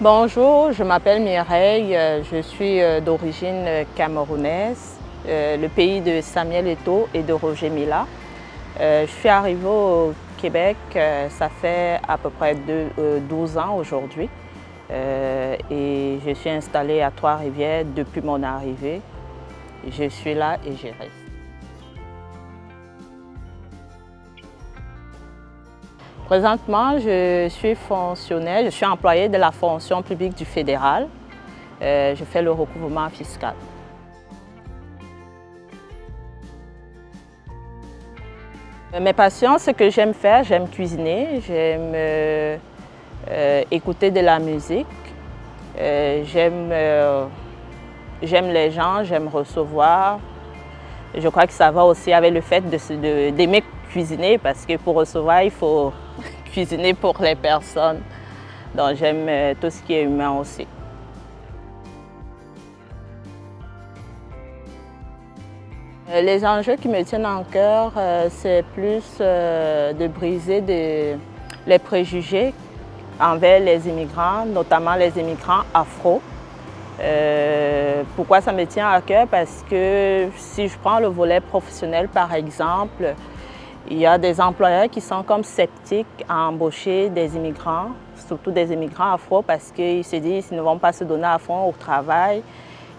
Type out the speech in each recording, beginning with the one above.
Bonjour, je m'appelle Mireille, je suis d'origine camerounaise, le pays de Samuel Eto'o et de Roger Mila. Je suis arrivée au Québec, ça fait à peu près 12 ans aujourd'hui et je suis installée à Trois-Rivières depuis mon arrivée. Je suis là et j'y reste. Présentement, je suis fonctionnaire, je suis employée de la fonction publique du fédéral. Je fais le recouvrement fiscal. Mes passions, ce que j'aime faire, j'aime cuisiner, j'aime écouter de la musique, j'aime les gens, j'aime recevoir. Je crois que ça va aussi avec le fait d'aimer cuisiner parce que pour recevoir, il faut cuisiner pour les personnes. Donc j'aime tout ce qui est humain aussi. Les enjeux qui me tiennent en cœur, c'est plus de briser les préjugés envers les immigrants, notamment les immigrants afro. Pourquoi ça me tient à cœur? Parce que si je prends le volet professionnel par exemple, il y a des employeurs qui sont comme sceptiques à embaucher des immigrants, surtout des immigrants afro, parce qu'ils se disent qu'ils ne vont pas se donner à fond au travail,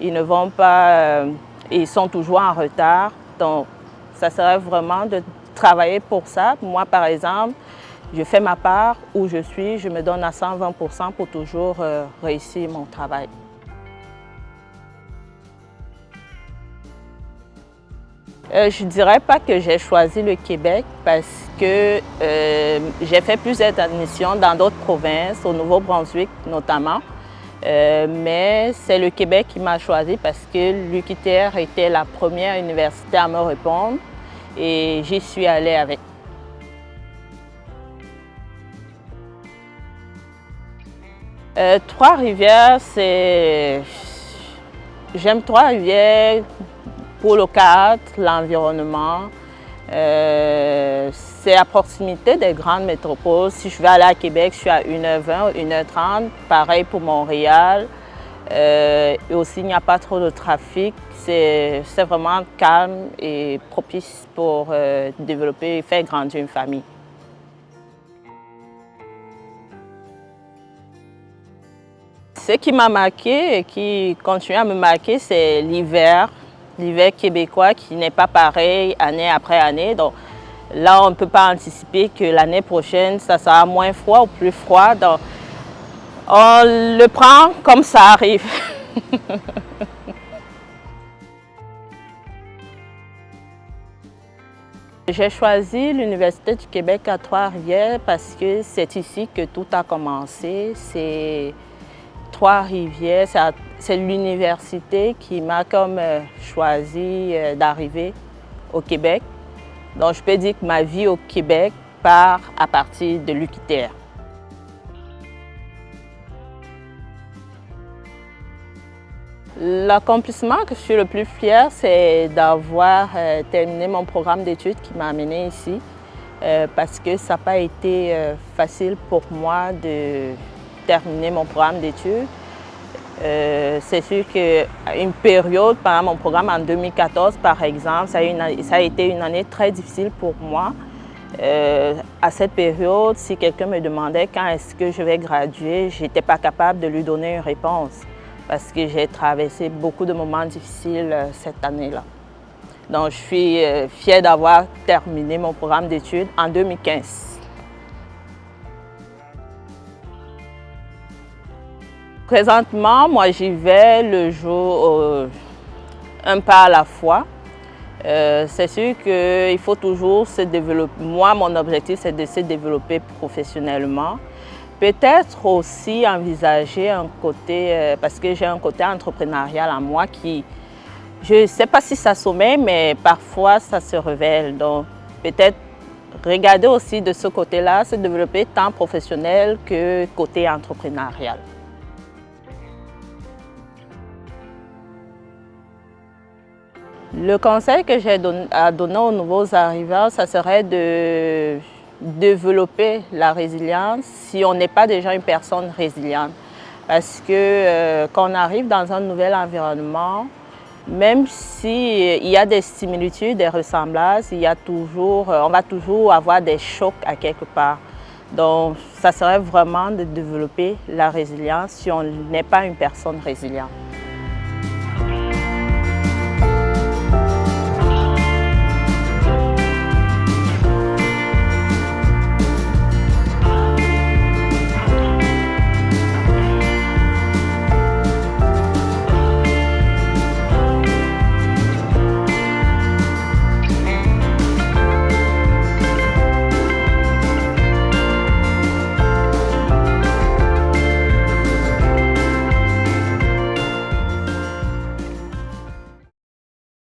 ils ne vont pas, ils sont toujours en retard. Donc, ça serait vraiment de travailler pour ça. Moi, par exemple, je fais ma part où je suis, je me donne à 120% pour toujours réussir mon travail. Je ne dirais pas que j'ai choisi le Québec parce que j'ai fait plusieurs admissions dans d'autres provinces, au Nouveau-Brunswick notamment. Mais c'est le Québec qui m'a choisi parce que l'UQTR était la première université à me répondre et j'y suis allée avec. Trois-Rivières, j'aime Trois-Rivières pour le cadre, l'environnement. C'est à proximité des grandes métropoles. Si je vais aller à Québec, je suis à 1h20, 1h30. Pareil pour Montréal. Et aussi, il n'y a pas trop de trafic. C'est vraiment calme et propice pour développer et faire grandir une famille. Ce qui m'a marqué et qui continue à me marquer, c'est l'hiver québécois qui n'est pas pareil année après année. Donc là, on ne peut pas anticiper que l'année prochaine, ça sera moins froid ou plus froid. Donc on le prend comme ça arrive. J'ai choisi l'Université du Québec à Trois-Rivières parce que c'est ici que tout a commencé. C'est Trois-Rivières, c'est l'université qui m'a comme choisi d'arriver au Québec. Donc je peux dire que ma vie au Québec part à partir de l'UQTR. L'accomplissement que je suis le plus fière, c'est d'avoir terminé mon programme d'études qui m'a amenée ici parce que ça n'a pas été facile pour moi de terminer mon programme d'études. C'est sûr qu'à une période, pendant mon programme en 2014 par exemple, ça a été une année très difficile pour moi. À cette période, si quelqu'un me demandait quand est-ce que je vais graduer, je n'étais pas capable de lui donner une réponse parce que j'ai traversé beaucoup de moments difficiles cette année-là. Donc je suis fière d'avoir terminé mon programme d'études en 2015. Présentement, moi j'y vais le jour un pas à la fois. C'est sûr qu'il faut toujours se développer. Moi, mon objectif, c'est de se développer professionnellement. Peut-être aussi envisager un côté, parce que j'ai un côté entrepreneurial en moi qui, je ne sais pas si ça sommeille, mais parfois ça se révèle. Donc peut-être regarder aussi de ce côté-là, se développer tant professionnel que côté entrepreneurial. Le conseil que j'ai à donner aux nouveaux arrivants, ça serait de développer la résilience si on n'est pas déjà une personne résiliente. Parce que quand on arrive dans un nouvel environnement, même s'il y a des similitudes, des ressemblances, on va toujours avoir des chocs à quelque part. Donc, ça serait vraiment de développer la résilience si on n'est pas une personne résiliente.